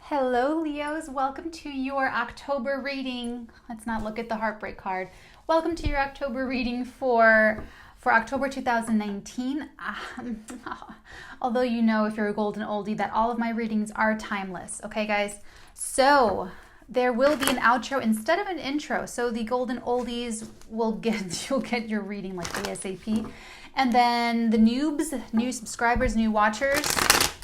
Hello, Leos. Welcome to your October reading. Let's not look at the heartbreak card. Welcome to your October reading for October 2019. Although you know, if you're a golden oldie, that all of my readings are timeless. Okay, guys? So there will be an outro instead of an intro. So the golden oldies you'll get your reading like ASAP. And then the noobs, new subscribers, new watchers,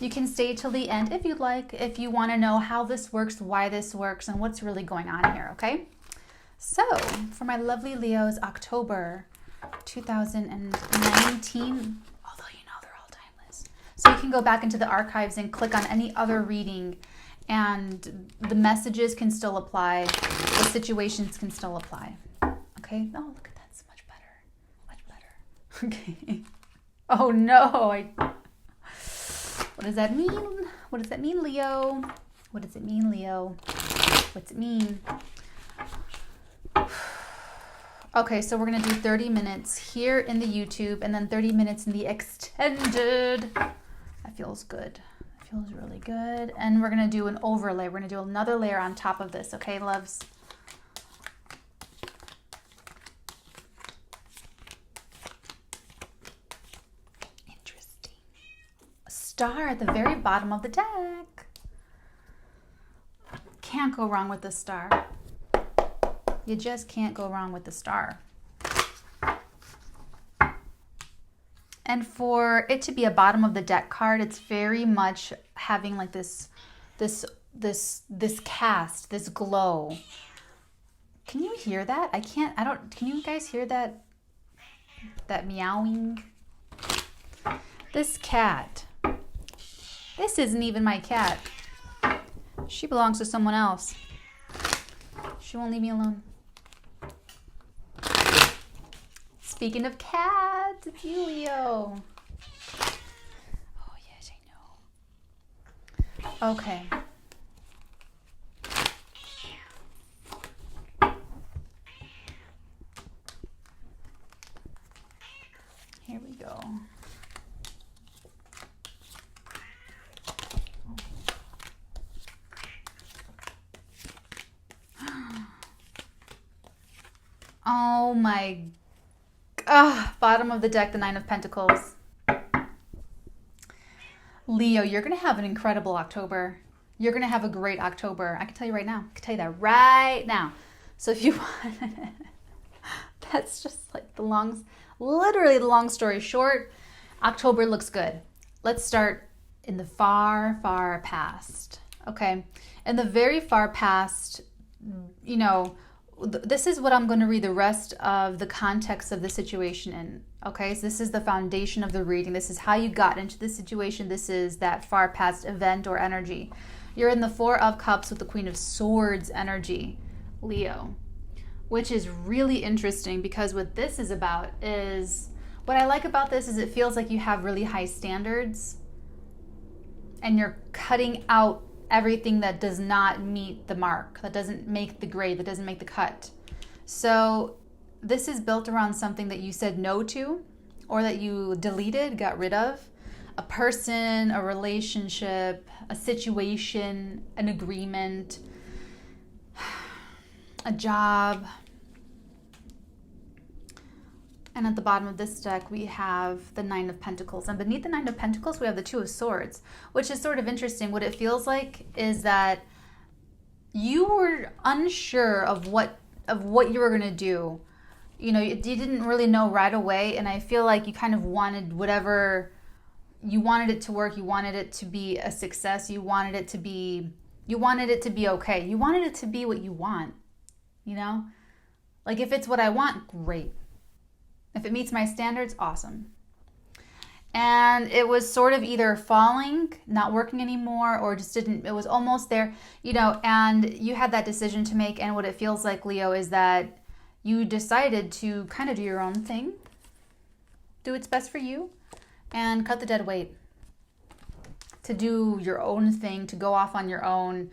you can stay till the end if you'd like, if you want to know how this works, why this works, and what's really going on here, okay? So, for my lovely Leos, October 2019, although you know they're all timeless. So you can go back into the archives and click on any other reading, and the messages can still apply, the situations can still apply, okay? Oh, look at that, it's much better, okay. Oh no, what does that mean? What does that mean, Leo? What does it mean, Leo? What's it mean? Okay, so we're going to do 30 minutes here in the YouTube and then 30 minutes in the extended. That feels good. That feels really good. And we're going to do an overlay. We're going to do another layer on top of this, okay, loves? Star at the very bottom of the deck. Can't go wrong with the star. You just can't go wrong with the star. And for it to be a bottom of the deck card, it's very much having like this cast, this glow. Can you hear that? Can you guys hear that meowing? This cat. This isn't even my cat. She belongs to someone else. She won't leave me alone. Speaking of cats, it's you, Leo. Oh, yes, I know. Okay. Here we go. Oh my, bottom of the deck, the Nine of Pentacles. Leo, you're going to have an incredible October. You're going to have a great October. I can tell you right now. I can tell you that right now. So if you want, that's just like literally the long story short. October looks good. Let's start in the far, far past. Okay. In the very far past, you know, this is what I'm going to read the rest of the context of the situation in. Okay, so this is the foundation of the reading. This is how you got into this situation. This is that far past event or energy. You're in the Four of Cups with the Queen of Swords energy, Leo, which is really interesting because what this is about is, what I like about this is it feels like you have really high standards and you're cutting out everything that does not meet the mark, that doesn't make the grade, that doesn't make the cut. So this is built around something that you said no to, or that you deleted, got rid of. A person, a relationship, a situation, an agreement, a job. And at the bottom of this deck, we have the Nine of Pentacles. And beneath the Nine of Pentacles, we have the Two of Swords, which is sort of interesting. What it feels like is that you were unsure of what you were going to do. You know, you didn't really know right away. And I feel like you kind of wanted whatever, you wanted it to work. You wanted it to be a success. You wanted it to be okay. You wanted it to be what you want, you know? Like if it's what I want, great. If it meets my standards, awesome. And it was sort of either falling, not working anymore, or just didn't, it was almost there, you know, and you had that decision to make. And what it feels like, Leo, is that you decided to kind of do your own thing, do what's best for you, and cut the dead weight. To do your own thing, to go off on your own.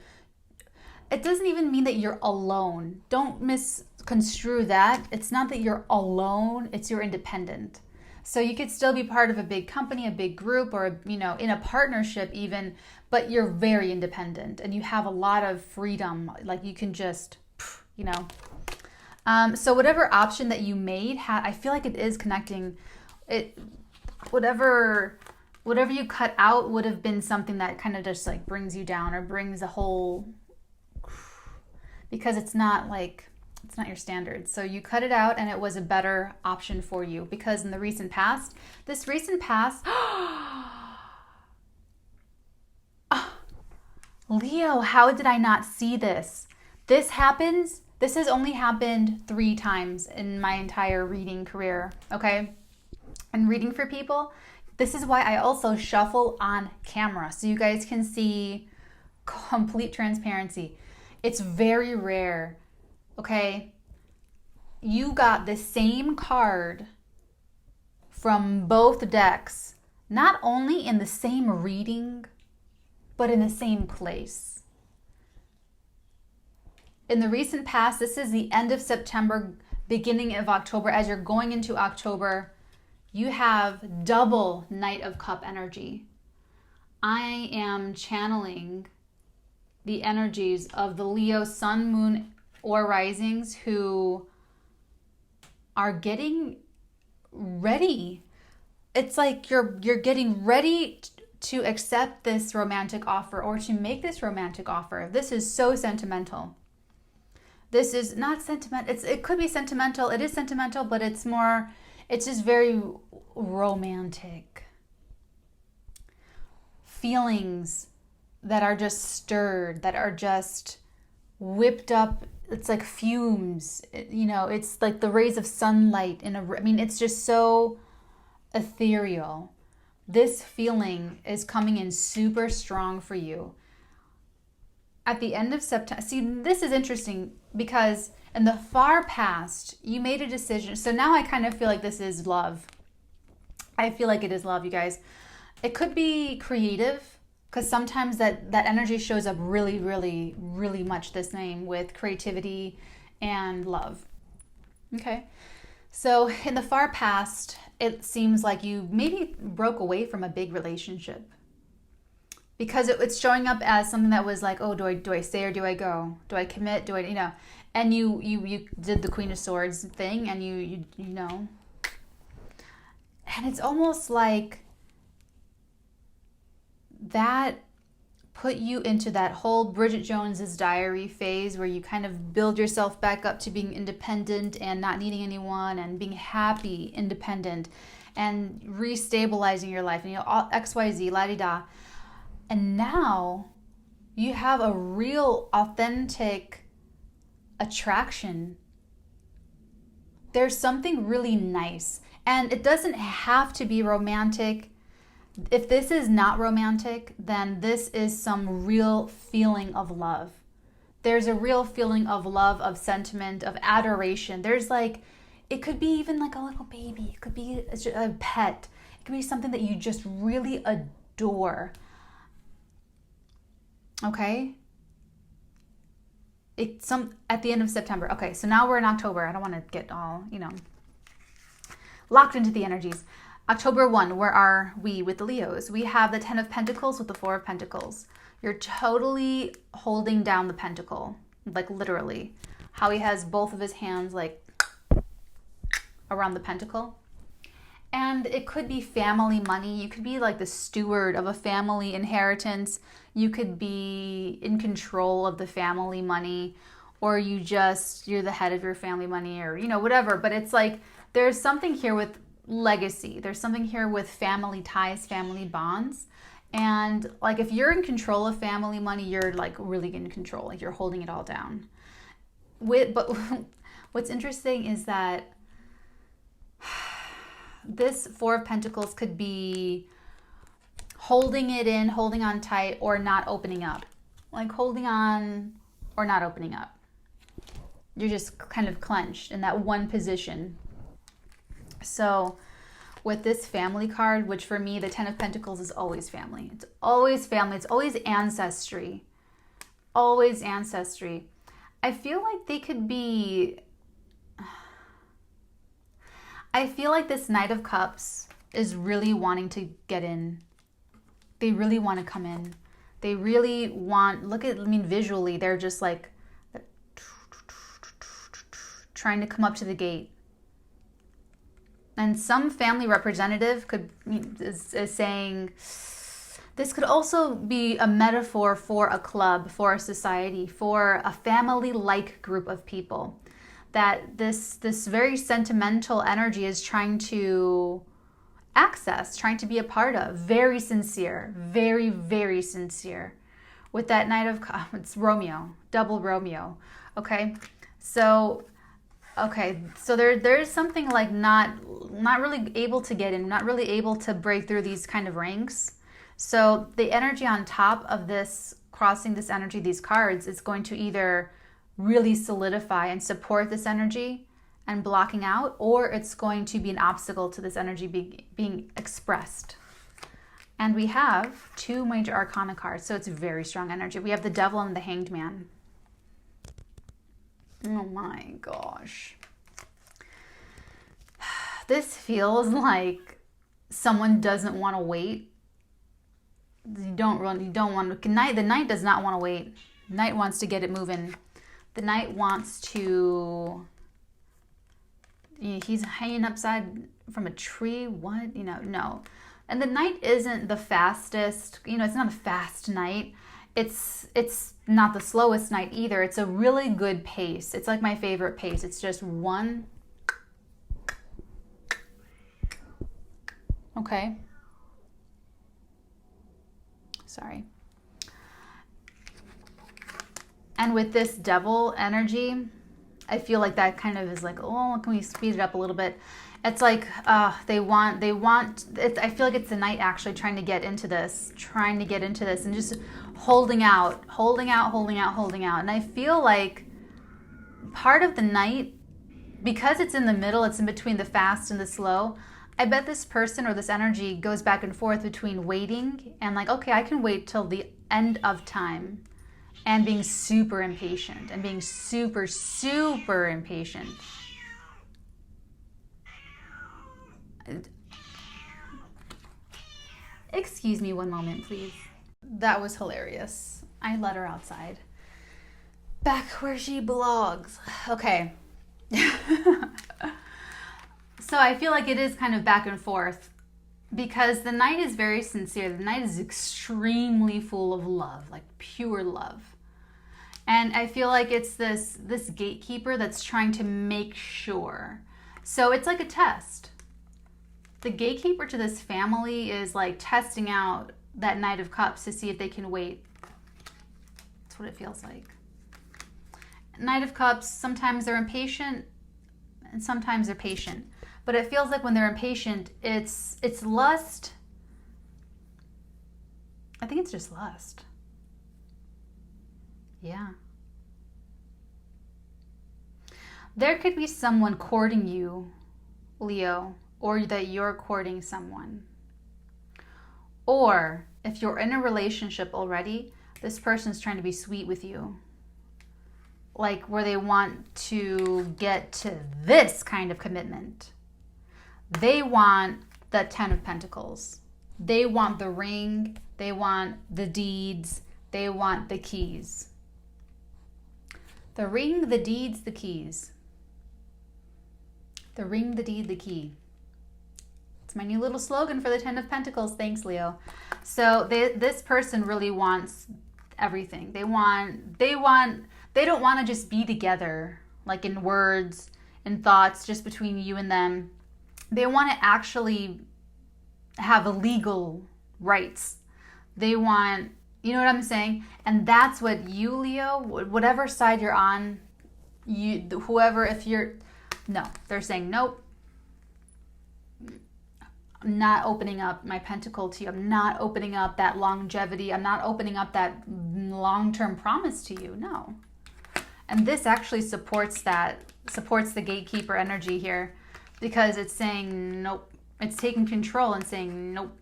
It doesn't even mean that you're alone. Don't misconstrue that. It's not that you're alone, it's you're independent. So you could still be part of a big company, a big group, or, you know, in a partnership even, but you're very independent and you have a lot of freedom. Like you can just, you know. So whatever option that you made, I feel like it is connecting. Whatever you cut out would have been something that kind of just like brings you down or brings a whole, because it's not your standards. So you cut it out and it was a better option for you, because in the recent past, Leo, how did I not see this? This has only happened 3 times in my entire reading career, okay? And reading for people, this is why I also shuffle on camera, so you guys can see complete transparency. It's very rare, okay? You got the same card from both decks, not only in the same reading, but in the same place. In the recent past, this is the end of September, beginning of October. As you're going into October, you have double Knight of Cup energy. I am channeling the energies of the Leo Sun, Moon, or Risings who are getting ready. It's like you're getting ready to accept this romantic offer or to make this romantic offer. This is so sentimental. This is not sentimental. It could be sentimental. It is sentimental, but it's just very romantic. Feelings that are just stirred, that are just whipped up. It's like fumes, you know, it's like the rays of sunlight it's just so ethereal. This feeling is coming in super strong for you. At the end of September, see, this is interesting because in the far past, you made a decision. So now I kind of feel like this is love. I feel like it is love, you guys. It could be creative, because sometimes that energy shows up really, really, really much the same with creativity and love. Okay. So in the far past, it seems like you maybe broke away from a big relationship, because it's showing up as something that was like, oh, do I stay or do I go? Do I commit? Do I, you know? And you did the Queen of Swords thing, and you know. And it's almost like that put you into that whole Bridget Jones's Diary phase where you kind of build yourself back up to being independent and not needing anyone and being happy, independent, and restabilizing your life, and all XYZ, la-di-da. And now you have a real authentic attraction. There's something really nice, and it doesn't have to be romantic. If this is not romantic, then this is some real feeling of love. There's a real feeling of love, of sentiment, of adoration. There's like, it could be even like a little baby. It could be a pet. It could be something that you just really adore. Okay? At the end of September. Okay, so now we're in October. I don't want to get all, locked into the energies. October 1, where are we with the Leos? We have the 10 of Pentacles with the 4 of Pentacles. You're totally holding down the pentacle, like literally. How he has both of his hands like around the pentacle. And it could be family money. You could be like the steward of a family inheritance. You could be in control of the family money, or you're the head of your family money, or, whatever. But it's like, there's something here with legacy. There's something here with family ties, family bonds. And like, if you're in control of family money, you're like really in control, like you're holding it all down. But what's interesting is that this 4 of Pentacles could be holding it in, holding on tight, or not opening up. Like holding on or not opening up. You're just kind of clenched in that one position. So with this family card, which for me, the 10 of Pentacles is always family. It's always family. It's always ancestry. Always ancestry. I feel like they could be... I feel like this Knight of Cups is really wanting to get in. They really want to come in. They really want, visually, they're just like trying to come up to the gate. And some family representative is saying, this could also be a metaphor for a club, for a society, for a family-like group of people. That this very sentimental energy is trying to access, trying to be a part of. Very sincere, very, very sincere. With that Knight of Cups, it's Romeo, double Romeo. Okay, so there's something like not really able to get in, not really able to break through these kind of ranks. So the energy on top of this, crossing this energy, these cards, is going to either really solidify and support this energy and blocking out, or it's going to be an obstacle to this energy being expressed. And we have 2 major arcana cards, so it's very strong energy. We have the Devil and the Hanged Man. Oh my gosh. This feels like someone doesn't want to wait. You don't want to. The Knight does not want to wait. Knight wants to get it moving. The Knight wants to. He's hanging upside from a tree. What? No. And the Knight isn't the fastest. It's not a fast Knight. It's not the slowest Knight either. It's a really good pace. It's like my favorite pace. It's just one. Okay. Sorry. And with this Devil energy, I feel like that kind of is like, oh, can we speed it up a little bit? It's like they want. I feel like it's the Knight actually trying to get into this, and just holding out. And I feel like part of the Knight, because it's in the middle, it's in between the fast and the slow. I bet this person or this energy goes back and forth between waiting and like, okay, I can wait till the end of time, and being super impatient and being super, super impatient. Excuse me one moment, please. That was hilarious. I let her outside. Back where she belongs. Okay. So I feel like it is kind of back and forth because the Knight is very sincere. The Knight is extremely full of love, like pure love. And I feel like it's this gatekeeper that's trying to make sure. So it's like a test. The gatekeeper to this family is like testing out that Knight of Cups to see if they can wait. That's what it feels like. Knight of Cups, sometimes they're impatient and sometimes they're patient. But it feels like when they're impatient, it's lust. I think it's just lust. Yeah. There could be someone courting you, Leo, or that you're courting someone. Or if you're in a relationship already, this person's trying to be sweet with you. Like where they want to get to this kind of commitment. They want the 10 of Pentacles. They want the ring. They want the deeds. They want the keys. The ring, the deeds, the keys. The ring, the deed, the key. It's my new little slogan for the 10 of Pentacles. Thanks, Leo. So this person really wants everything. They don't want to just be together, like in words and thoughts, just between you and them. They want to actually have legal rights. They want, you know what I'm saying? And that's what you, Leo, whatever side you're on, they're saying, nope. I'm not opening up my pentacle to you. I'm not opening up that longevity. I'm not opening up that long-term promise to you. No. And this actually supports the gatekeeper energy here, because it's saying nope. It's taking control and saying nope.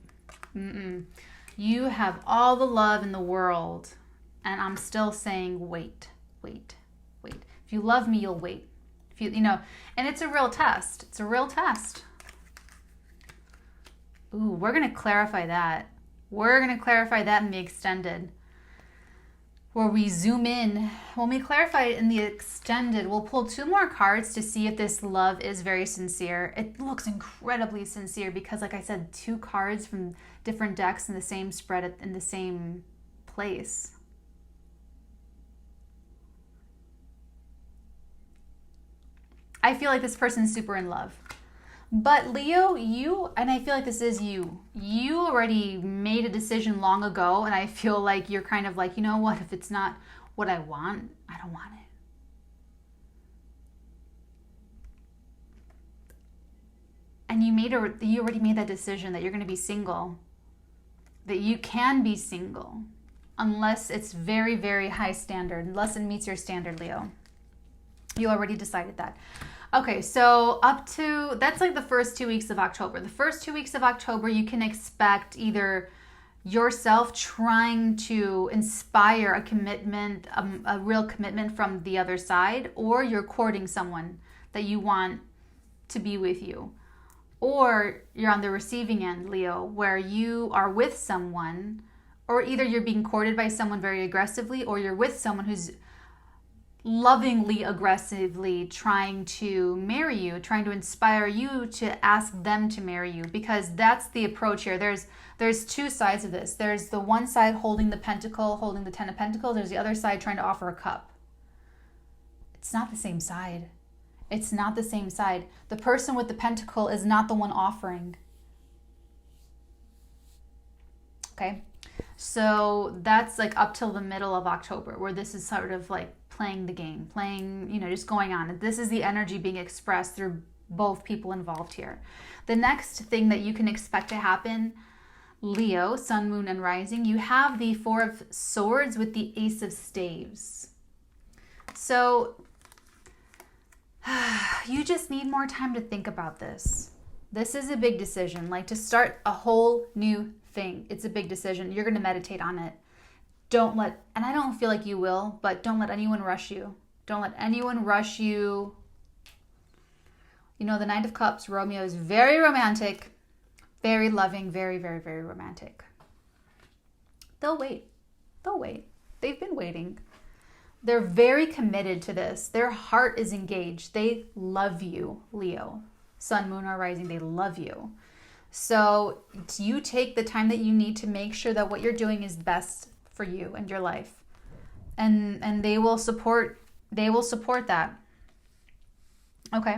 You have all the love in the world, and I'm still saying wait. If you love me, you'll wait. If you know, and it's a real test. It's a real test. Ooh, we're going to clarify that. We're going to clarify that in the extended, where we zoom in. When we clarify it in the extended, we'll pull 2 more cards to see if this love is very sincere. It looks incredibly sincere because, like I said, 2 cards from different decks in the same spread in the same place. I feel like this person's super in love. But Leo, and I feel like this is you already made a decision long ago, and I feel like you're kind of like, you know what, if it's not what I want, I don't want it. And you already made that decision that you're going to be single, that you can be single, unless it's very, very high standard, unless it meets your standard, Leo. You already decided that. Okay, so that's like the first 2 weeks of October. The first 2 weeks of October, you can expect either yourself trying to inspire a commitment, a real commitment from the other side, or you're courting someone that you want to be with you. Or you're on the receiving end, Leo, where you are with someone, or either you're being courted by someone very aggressively, or you're with someone who's lovingly, aggressively trying to marry you, trying to inspire you to ask them to marry you, because that's the approach here. There's 2 sides of this. There's the one side holding the pentacle, holding the 10 of pentacles. There's the other side trying to offer a cup. It's not the same side. It's not the same side. The person with the pentacle is not the one offering. Okay? So that's like up till the middle of October, where this is sort of like playing the game, just going on. This is the energy being expressed through both people involved here. The next thing that you can expect to happen, Leo, Sun, Moon, and Rising, you have the 4 of Swords with the Ace of Staves. So you just need more time to think about this. This is a big decision, like to start a whole new thing. It's a big decision. You're going to meditate on it. And I don't feel like you will, but don't let anyone rush you. Don't let anyone rush you. You know, the Knight of Cups, Romeo, is very romantic, very loving, very, very, very romantic. They'll wait. They've been waiting. They're very committed to this. Their heart is engaged. They love you, Leo. Sun, Moon, or Rising, they love you. So you take the time that you need to make sure that what you're doing is best for you and your life, and they will support that. Okay,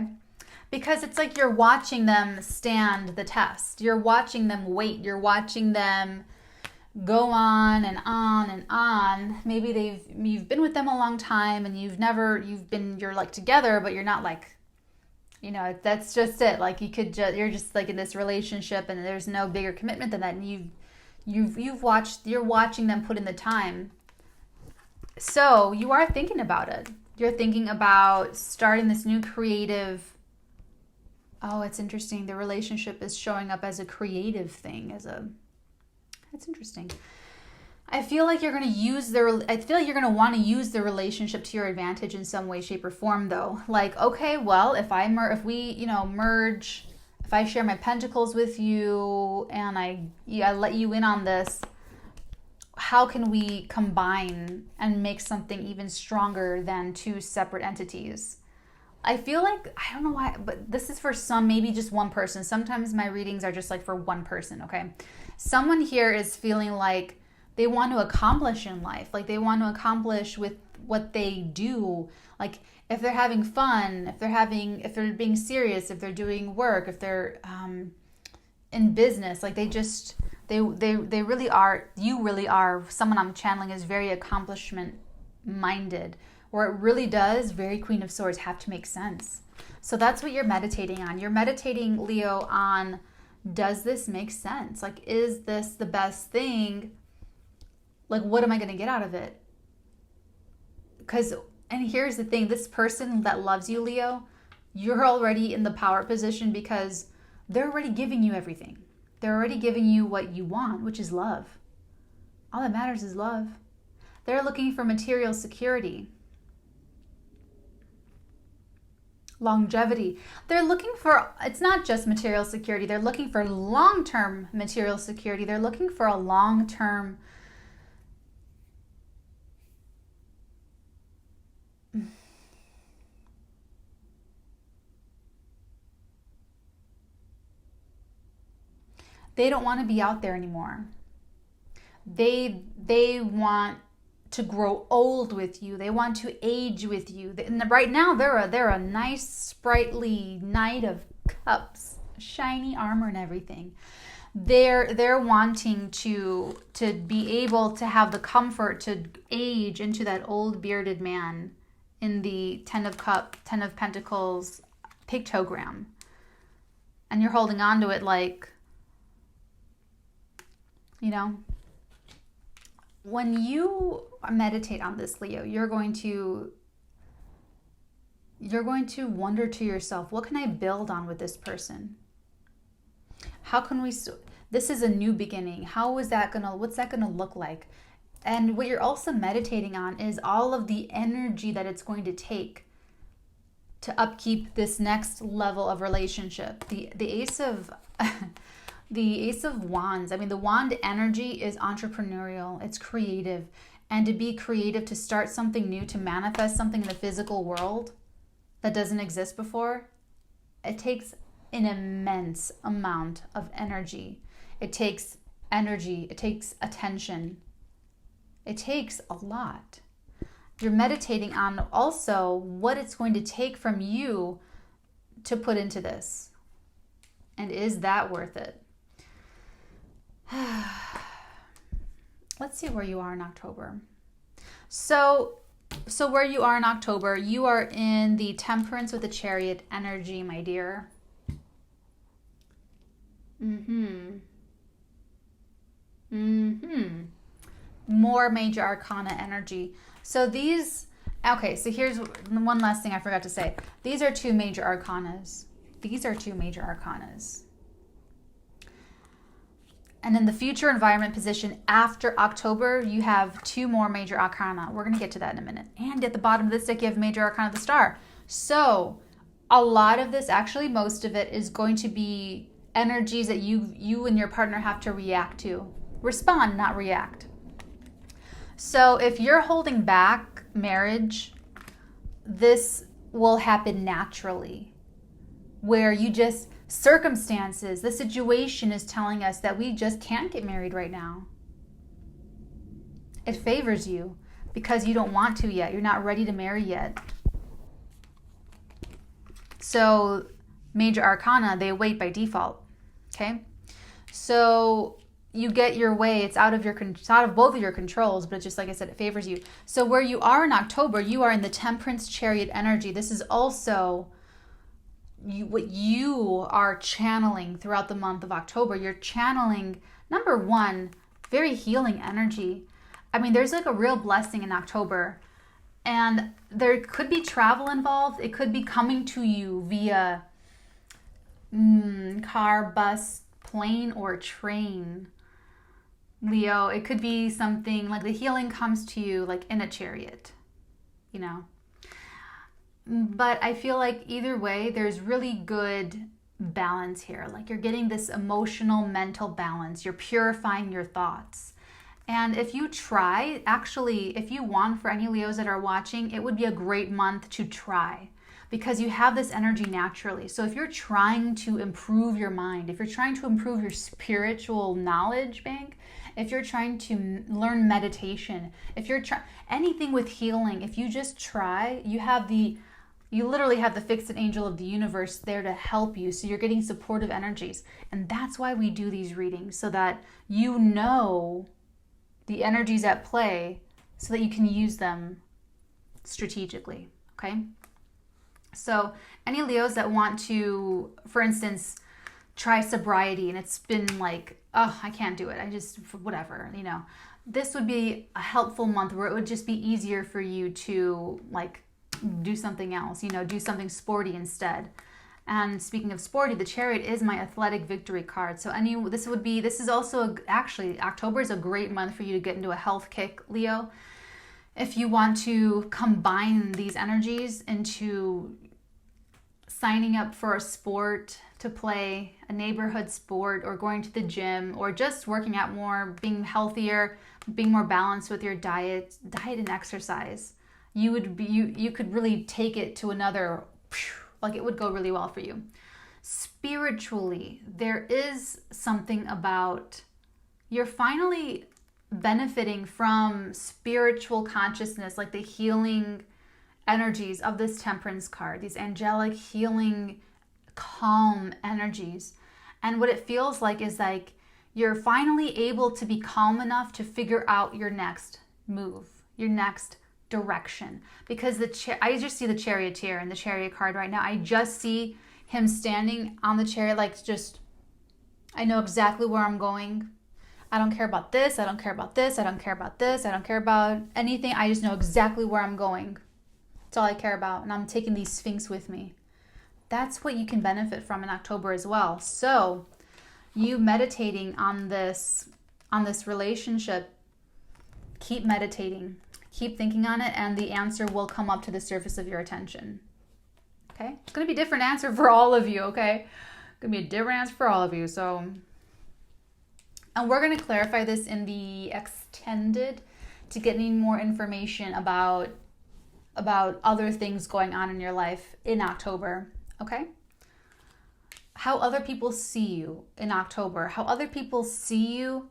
because it's like you're watching them stand the test. You're watching them wait. You're watching them go on and on and on. Maybe you've been with them a long time, and you're like together, but you're not like, that's just it. Like you're just like in this relationship, and there's no bigger commitment than that. And you're watching them put in the time. So you are thinking about it. You're thinking about starting this new creative. Oh, it's interesting. The relationship is showing up as a creative thing, it's interesting. I feel like you're going to want to use the relationship to your advantage in some way, shape, or form, though. Like, okay, well, if we merge, if I share my pentacles with you and I let you in on this, how can we combine and make something even stronger than 2 separate entities? I feel like, I don't know why, but this is for some, maybe just one person. Sometimes my readings are just like for one person, okay? Someone here is feeling like they want to accomplish in life. Like they want to accomplish with what they do. Like if they're having fun, if they're being serious, if they're doing work, if they're in business, like they really are, you really are, someone I'm channeling is very accomplishment minded, where it really does, very Queen of Swords, have to make sense. So that's what you're meditating on. You're meditating, Leo, on, does this make sense? Like, is this the best thing? Like, what am I going to get out of it? And here's the thing, this person that loves you, Leo, you're already in the power position because they're already giving you everything. They're already giving you what you want, which is love. All that matters is love. They're looking for material security. longevity. They're looking for, it's not just material security. They're looking for long-term material security. They're looking for a long-term they don't want to be out there anymore. They want to grow old with you. They want to age with you. And right now they're a nice sprightly knight of cups, shiny armor and everything. They're wanting to be able to have the comfort to age into that old bearded man in the 10 of cups, 10 of pentacles pictogram. And you're holding on to it like, you know, when you meditate on this, Leo, you're going to wonder to yourself, what can I build on with this person? How can we, this is a new beginning. What's that gonna look like? And what you're also meditating on is all of the energy that it's going to take to upkeep this next level of relationship. The ace of the Ace of Wands. I mean, the wand energy is entrepreneurial. It's creative. And to be creative, to start something new, to manifest something in the physical world that doesn't exist before, it takes an immense amount of energy. It takes energy. It takes attention. It takes a lot. You're meditating on also what it's going to take from you to put into this. And is that worth it? Let's see where you are in October. So where you are in October, you are in the Temperance with the Chariot energy, my dear. More major arcana energy. So these, okay, so here's one last thing I forgot to say. These are two major arcanas. And in the future environment position after October, you have two more major arcana. We're going to get to that in a minute. And at the bottom of this deck, you have major arcana of the star. So a lot of this, actually most of it, is going to be energies that you and your partner have to react to. Respond, not react. So if you're holding back marriage, this will happen naturally. Where you just, circumstances, the situation is telling us that we just can't get married right now. It favors you because you don't want to yet. You're not ready to marry yet. So major arcana, they wait by default. Okay? So you get your way. It's out of both of your controls, but just like I said, it favors you. So where you are in October, you are in the Temperance Chariot energy. This is also what you are channeling throughout the month of October. You're channeling, number one, very healing energy. I mean, there's like a real blessing in October, and there could be travel involved. It could be coming to you via car, bus, plane, or train. Leo, it could be something like the healing comes to you like in a chariot, you know. But I feel like either way, there's really good balance here. Like you're getting this emotional, mental balance. You're purifying your thoughts. And if you try, actually, if you want, for any Leos that are watching, it would be a great month to try because you have this energy naturally. So if you're trying to improve your mind, if you're trying to improve your spiritual knowledge bank, if you're trying to learn meditation, if you're anything with healing, if you just try, you literally have the fixed angel of the universe there to help you. So you're getting supportive energies. And that's why we do these readings, so that you know the energies at play so that you can use them strategically. Okay? So any Leos that want to, for instance, try sobriety and it's been like, oh, I can't do it. I just, whatever, you know. This would be a helpful month where it would just be easier for you to like do something else, you know, do something sporty instead. And speaking of sporty, the Chariot is my athletic victory card. So this is also, actually, October is a great month for you to get into a health kick, Leo. If you want to combine these energies into signing up for a sport to play, a neighborhood sport, or going to the gym, or just working out more, being healthier, being more balanced with your diet and exercise, you could really take it to another, like it would go really well for you. Spiritually, there is something about you're finally benefiting from spiritual consciousness, like the healing energies of this Temperance card, these angelic healing calm energies. And what it feels like is like you're finally able to be calm enough to figure out your next move, your next direction. Because I just see the Charioteer in the Chariot card right now. I just see him standing on the chariot, like just, I know exactly where I'm going. I don't care about this. I don't care about this. I don't care about this. I don't care about anything. I just know exactly where I'm going. That's all I care about. And I'm taking these Sphinx with me. That's what you can benefit from in October as well. So you meditating on this relationship, keep meditating, keep thinking on it, and the answer will come up to the surface of your attention. Okay? It's going to be a different answer for all of you, okay? It's going to be a different answer for all of you. So, and we're going to clarify this in the extended to get any more information about other things going on in your life in October, okay? How other people see you in October, how other people see you,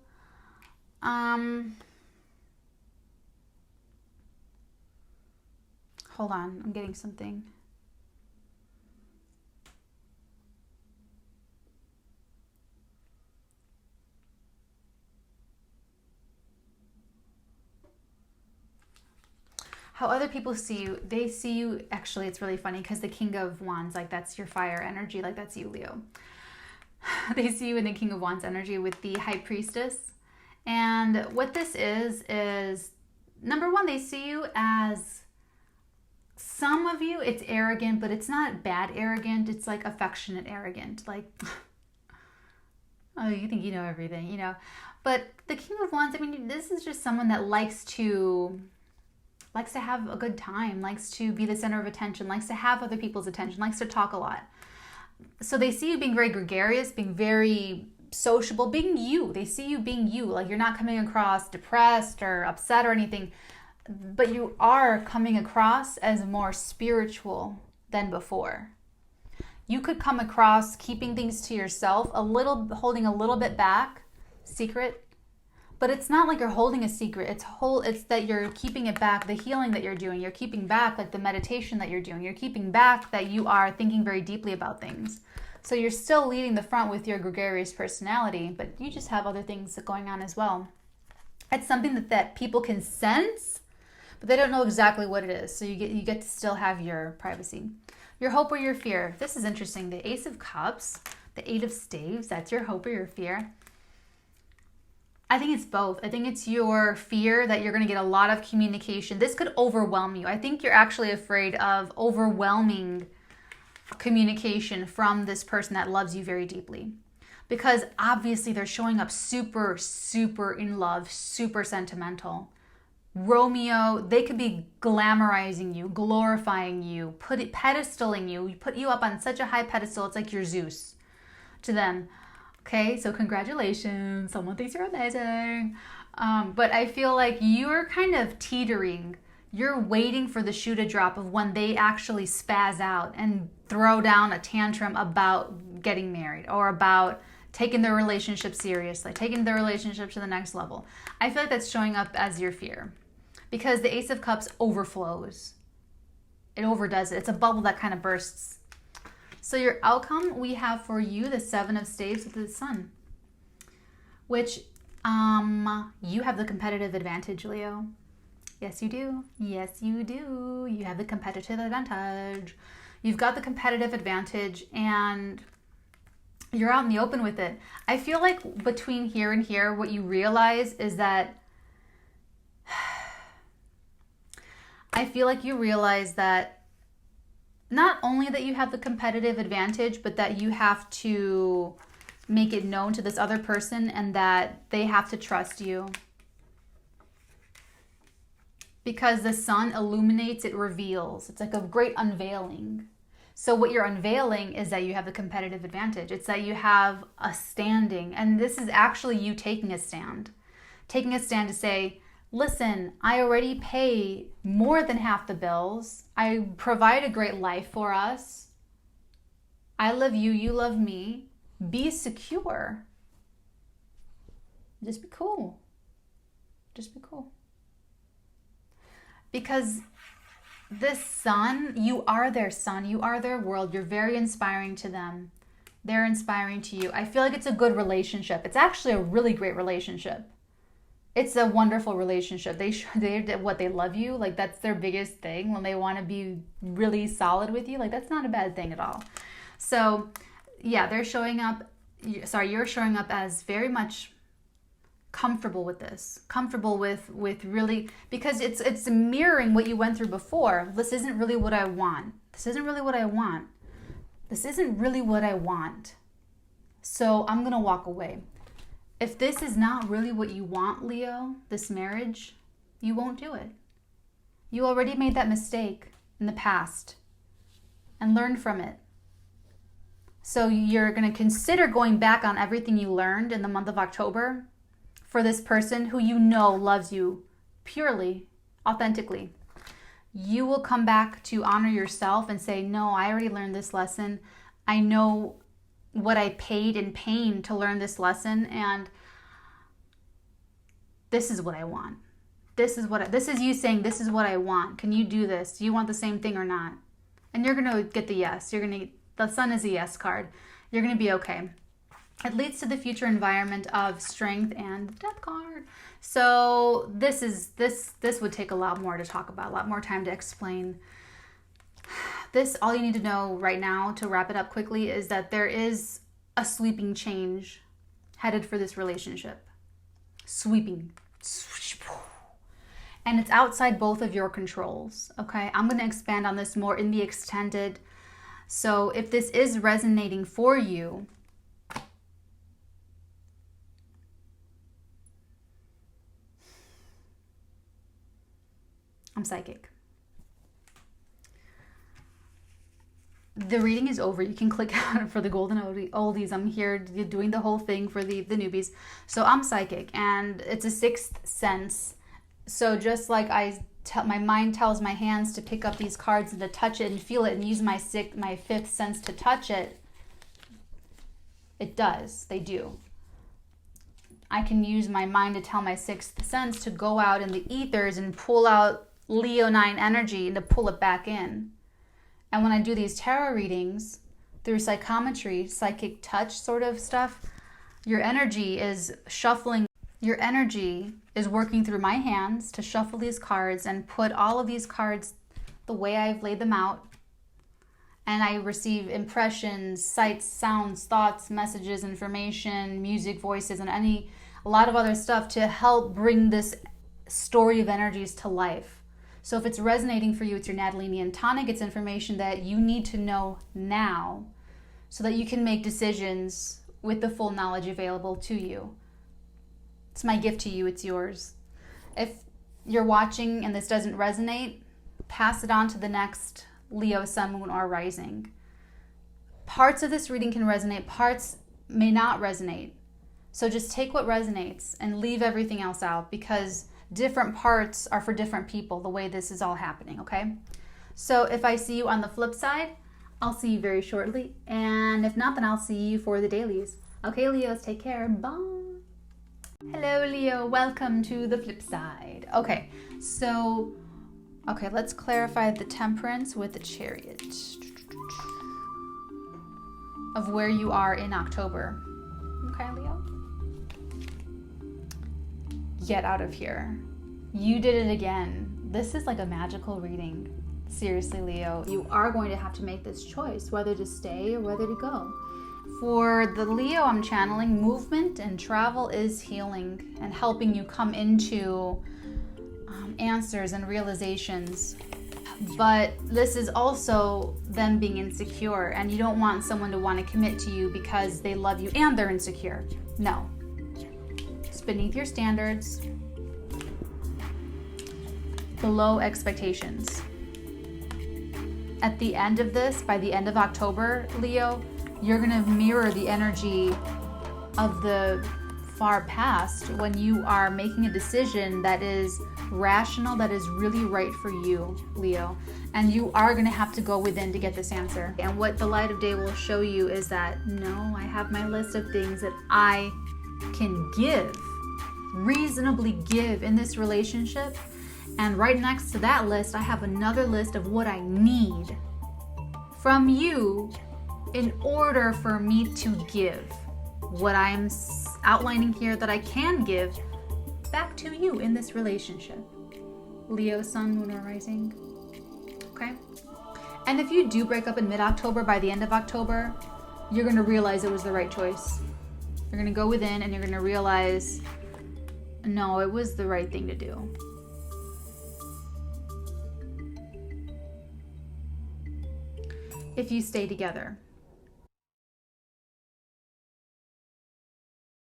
hold on, I'm getting something. How other people see you, they see you, actually it's really funny because the King of Wands, like that's your fire energy, like that's you, Leo. They see you in the King of Wands energy with the High Priestess. And what this is number one, they see you as, some of you, it's arrogant, but it's not bad arrogant. It's like affectionate arrogant. Like, oh, you think you know everything, you know. But the King of Wands, I mean, this is just someone that likes to have a good time, likes to be the center of attention, likes to have other people's attention, likes to talk a lot. So they see you being very gregarious, being very sociable, being you. They see you being you. Like you're not coming across depressed or upset or anything, but you are coming across as more spiritual than before. You could come across keeping things to yourself, holding a little bit back, secret. But it's not like you're holding a secret. It's that you're keeping it back, the healing that you're doing. You're keeping back like the meditation that you're doing. You're keeping back that you are thinking very deeply about things. So you're still leading the front with your gregarious personality, but you just have other things going on as well. It's something that people can sense, but they don't know exactly what it is. So you get to still have your privacy. Your hope or your fear. This is interesting. The Ace of Cups, the Eight of Staves, that's your hope or your fear. I think it's both. I think it's your fear that you're going to get a lot of communication. This could overwhelm you. I think you're actually afraid of overwhelming communication from this person that loves you very deeply. Because obviously they're showing up super, super in love, super sentimental. Romeo, they could be glamorizing you, glorifying you, pedestaling you. Put you up on such a high pedestal, it's like you're Zeus to them. Okay, so congratulations. Someone thinks you're amazing. But I feel like you're kind of teetering. You're waiting for the shoe to drop of when they actually spaz out and throw down a tantrum about getting married or about taking their relationship seriously, taking their relationship to the next level. I feel like that's showing up as your fear because the Ace of Cups overflows. It overdoes it. It's a bubble that kind of bursts. So your outcome, we have for you the Seven of Staves with the Sun, which you have the competitive advantage, Leo. Yes, you do. Yes, you do. You have the competitive advantage. You've got the competitive advantage and you're out in the open with it. I feel like between here and here, what you realize is that I feel like you realize that not only that you have the competitive advantage, but that you have to make it known to this other person and that they have to trust you. Because the sun illuminates, it reveals. It's like a great unveiling. So what you're unveiling is that you have the competitive advantage. It's that you have a standing, and this is actually you taking a stand. Taking a stand to say, listen, I already pay more than half the bills. I provide a great life for us. I love you, you love me. Be secure. Just be cool. Just be cool. Because this sun, you are their sun. You are their world. You're very inspiring to them. They're inspiring to you. I feel like it's a good relationship. It's actually a really great relationship. It's a wonderful relationship. They what they love you. Like that's their biggest thing when they want to be really solid with you. Like that's not a bad thing at all. So yeah, they're showing up. You're showing up as very much comfortable with this, comfortable with really, because it's mirroring what you went through before. This isn't really what I want. This isn't really what I want. This isn't really what I want. So I'm gonna walk away. If this is not really what you want, Leo, this marriage, you won't do it. You already made that mistake in the past and learned from it. So you're gonna consider going back on everything you learned in the month of October for this person who you know loves you purely, authentically. You will come back to honor yourself and say, no, I already learned this lesson. I know what I paid in pain to learn this lesson, and this is what I want. This is you saying, this is what I want. Can you do this? Do you want the same thing or not? And you're going to get the yes. The sun is a yes card. You're going to be okay. It leads to the future environment of strength and the death card. So this would take a lot more to talk about, a lot more time to explain. This, all you need to know right now to wrap it up quickly is that there is a sweeping change headed for this relationship. Sweeping. And it's outside both of your controls, okay? I'm going to expand on this more in the extended. So if this is resonating for you, I'm psychic. The reading is over. You can click out for the golden oldies. I'm here doing the whole thing for the newbies. So I'm psychic, and it's a sixth sense. So just like my mind tells my hands to pick up these cards and to touch it and feel it and use my fifth sense to touch it, it does. They do. I can use my mind to tell my sixth sense to go out in the ethers and pull out Leonine energy and to pull it back in. And when I do these tarot readings through psychometry, psychic touch sort of stuff, your energy is shuffling. Your energy is working through my hands to shuffle these cards and put all of these cards the way I've laid them out. And I receive impressions, sights, sounds, thoughts, messages, information, music, voices, and a lot of other stuff to help bring this story of energies to life. So if it's resonating for you, it's your Natalinian tonic. It's information that you need to know now so that you can make decisions with the full knowledge available to you. It's my gift to you. It's yours. If you're watching and this doesn't resonate, pass it on to the next Leo, Sun, Moon, or Rising. Parts of this reading can resonate. Parts may not resonate. So just take what resonates and leave everything else out, because different parts are for different people, the way this is all happening, okay? So if I see you on the flip side, I'll see you very shortly. And if not, then I'll see you for the dailies. Okay, Leos, take care. Bye. Hello, Leo. Welcome to the flip side. Okay, so, let's clarify the temperance with the chariot of where you are in October. Okay, Leo? Get out of here. You did it again. This is like a magical reading. Seriously, Leo, you are going to have to make this choice, whether to stay or whether to go. For the Leo I'm channeling, movement and travel is healing and helping you come into answers and realizations. But this is also them being insecure, and you don't want someone to want to commit to you because they love you and they're insecure. No. It's beneath your standards, below expectations. at the end of this, by the end of October, Leo, you're going to mirror the energy of the far past when you are making a decision that is rational, that is really right for you, Leo. And you are going to have to go within to get this answer. And what the light of day will show you is that, no, I have my list of things that I can give, reasonably give in this relationship. And right next to that list, I have another list of what I need from you in order for me to give what I am outlining here that I can give back to you in this relationship. Leo, sun, moon, or rising. Okay? And if you do break up in mid-October, by the end of October, you're going to realize it was the right choice. You're going to go within and you're going to realize, no, it was the right thing to do. If you stay together.